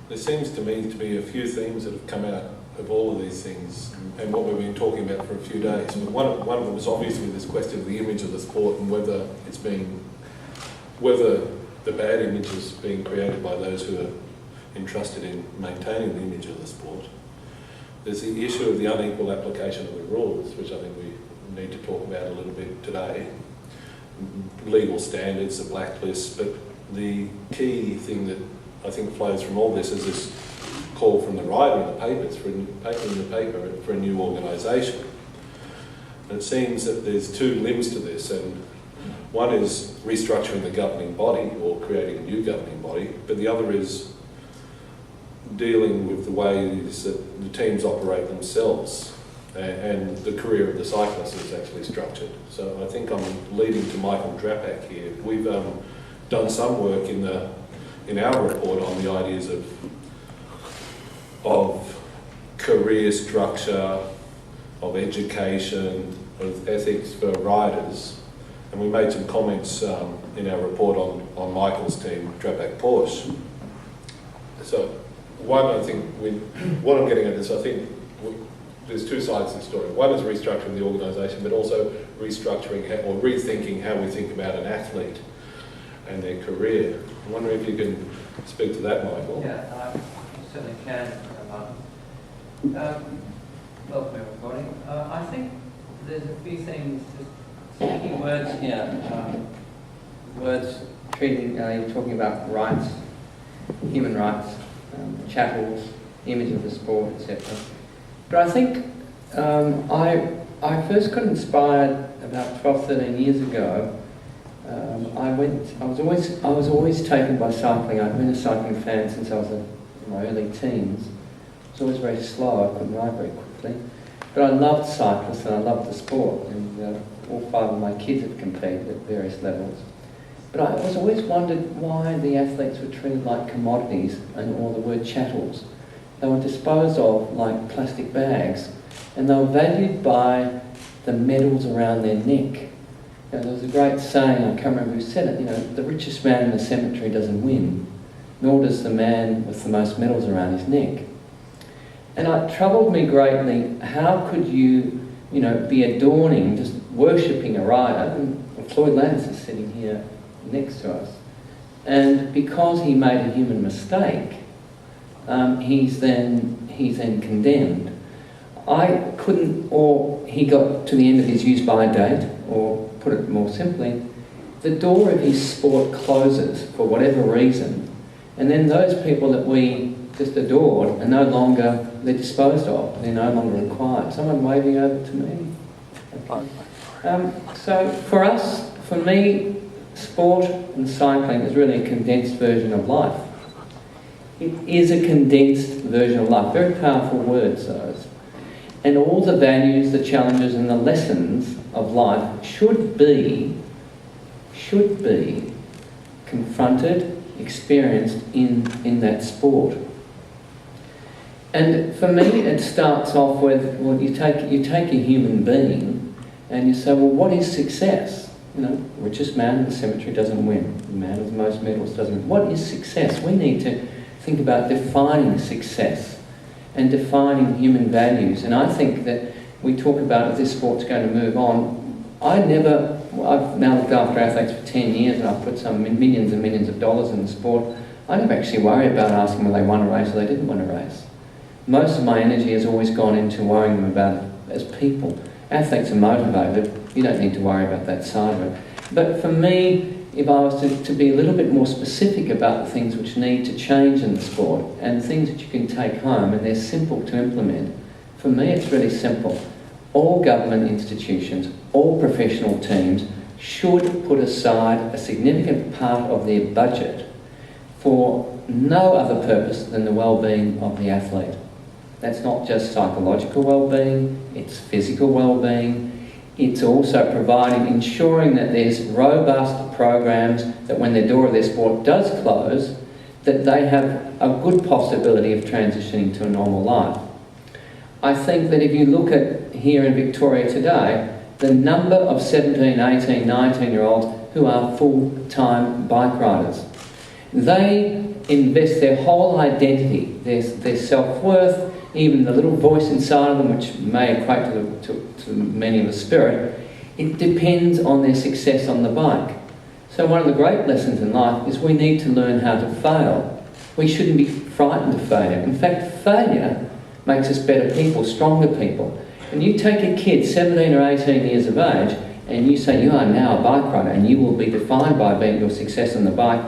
there seems to me to be a few themes that have come out of all of these things and what we've been talking about for a few days. But one of them is obviously this question of the image of the sport and whether the bad image is being created by those who are entrusted in maintaining the image of the sport. There's the issue of the unequal application of the rules, which I think we need to talk about a little bit today. Legal standards, the blacklist, but the key thing that I think flows from all this is this call from the writer in the papers for a new organisation. And it seems that there's two limbs to this, and one is restructuring the governing body or creating a new governing body, but the other is dealing with the ways that the teams operate themselves and the career of the cyclist is actually structured. So I think I'm leading to Michael Drapac here. We've done some work in our report on the ideas of career structure, of education, of ethics for riders, and we made some comments in our report on Michael's team, Drapac Porsche. So one, I think, what I'm getting at is I think there's two sides to the story. One is restructuring the organisation, but also restructuring or rethinking how we think about an athlete and their career. I'm wondering if you can speak to that, Michael. Yeah, I certainly can. Welcome everybody. I think there's a few things, just key words here. Words treating, you're talking about rights, human rights, chattels, image of the sport, etc. But I think I first got inspired about 12, 13 years ago. I was always taken by cycling. I've been a cycling fan since I was in my early teens. I was always very slow, I couldn't ride very quickly. But I loved cyclists and I loved the sport, and all 5 of my kids have competed at various levels. But I was always wondered why the athletes were treated like commodities, and or the word chattels. They were disposed of like plastic bags, and they were valued by the medals around their neck. There was a great saying, I can't remember who said it, the richest man in the cemetery doesn't win, nor does the man with the most medals around his neck. And it troubled me greatly, how could you, be adorning, just worshipping a rider, and Floyd Landis is sitting here next to us, and because he made a human mistake, he's then condemned. I couldn't, or he got to the end of his use-by date, or put it more simply, the door of his sport closes for whatever reason, and then those people that we just adored are no longer, they're disposed of, they're no longer required. Someone waving over to me? Okay. So for us, for me, sport and cycling is really a condensed version of life. It is a condensed version of life. Very powerful words, those. And all the values, the challenges and the lessons of life should be confronted, experienced in that sport. And for me, it starts off with, well, you take a human being and you say, well, what is success? Richest man in the cemetery doesn't win. The man with the most medals doesn't win. What is success? We need to think about defining success and defining human values. And I think that we talk about if this sport's going to move on. I've now looked after athletes for 10 years and I've put some millions and millions of dollars in the sport. I never actually worry about asking whether they won a race or they didn't win a race. Most of my energy has always gone into worrying them about it as people. Athletes are motivated. You don't need to worry about that side of it. But for me, if I was to be a little bit more specific about the things which need to change in the sport and things that you can take home and they're simple to implement, for me it's really simple. All government institutions, all professional teams should put aside a significant part of their budget for no other purpose than the well-being of the athlete. That's not just psychological well-being, it's physical well-being. It's also ensuring that there's robust programs that when the door of their sport does close, that they have a good possibility of transitioning to a normal life. I think that if you look at here in Victoria today, the number of 17, 18, 19-year-olds who are full-time bike riders, they invest their whole identity, their self-worth, even the little voice inside of them, which may equate to many of the spirit, it depends on their success on the bike. So one of the great lessons in life is we need to learn how to fail. We shouldn't be frightened of failure. In fact, failure makes us better people, stronger people. And you take a kid, 17 or 18 years of age, and you say you are now a bike rider and you will be defined by being your success on the bike.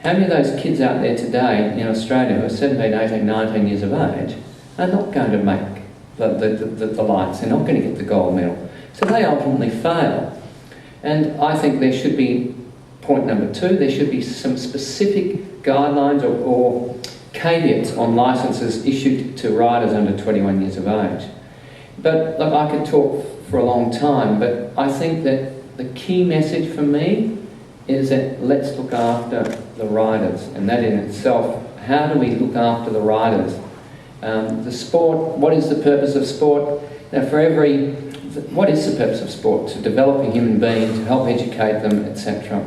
How many of those kids out there today in Australia who are 17, 18, 19 years of age are not going to make the lights, they're not going to get the gold medal. So they ultimately fail. And I think there should be, point number 2, there should be some specific guidelines or caveats on licences issued to riders under 21 years of age. But look, I could talk for a long time, but I think that the key message for me is that let's look after the riders, and that in itself, how do we look after the riders? The sport, what is the purpose of sport? Now what is the purpose of sport? To develop a human being, to help educate them, etc.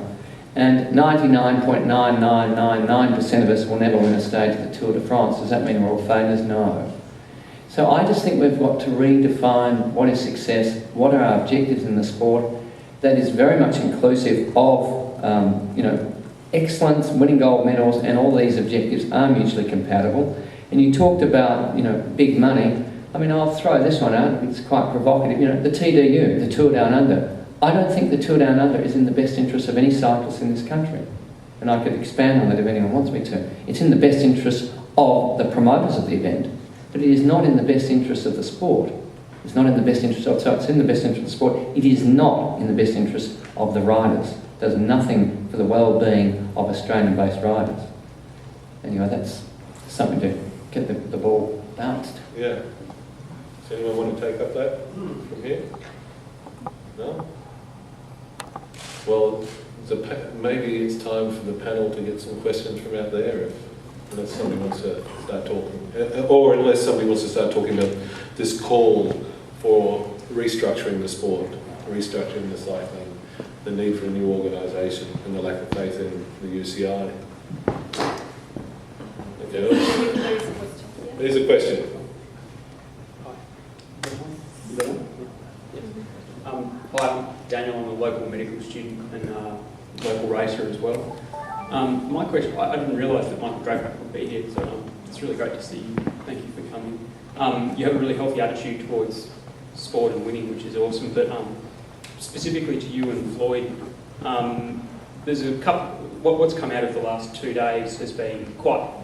And 99.9999% of us will never win a stage at the Tour de France. Does that mean we're all failures? No. So I just think we've got to redefine what is success, what are our objectives in the sport, that is very much inclusive of, excellence, winning gold medals, and all these objectives are mutually compatible. And you talked about, big money. I mean, I'll throw this one out, it's quite provocative. The TDU, the Tour Down Under. I don't think the Tour Down Under is in the best interest of any cyclist in this country. And I could expand on that if anyone wants me to. It's in the best interest of the promoters of the event, but it is not in the best interest of the sport. It's not in the best interest of, so it's in the best interest of the sport. It is not in the best interest of the riders. It does nothing for the well-being of Australian-based riders. Anyway, that's something to get the ball bounced. Yeah. Does anyone want to take up that from here? No? Well, maybe it's time for the panel to get some questions from out there, unless somebody wants to start talking. Or unless somebody wants to start talking about this call for restructuring the sport, restructuring the cycling, the need for a new organisation and the lack of faith in the UCI. Okay. There's a question. Hi, I'm Daniel. I'm a local medical student and local racer as well. My question, I didn't realise that Michael Drapac would be here, so it's really great to see you. Thank you for coming. You have a really healthy attitude towards sport and winning, which is awesome, but specifically to you and Floyd, there's a couple, what's come out of the last 2 days has been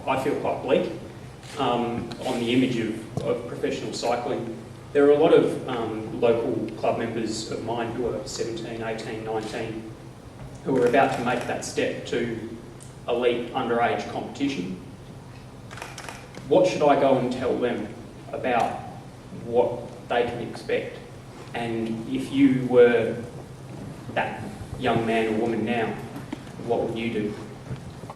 I feel quite bleak on the image of professional cycling. There are a lot of local club members of mine who are 17, 18, 19, who are about to make that step to elite underage competition. What should I go and tell them about what they can expect? And if you were that young man or woman now, what would you do?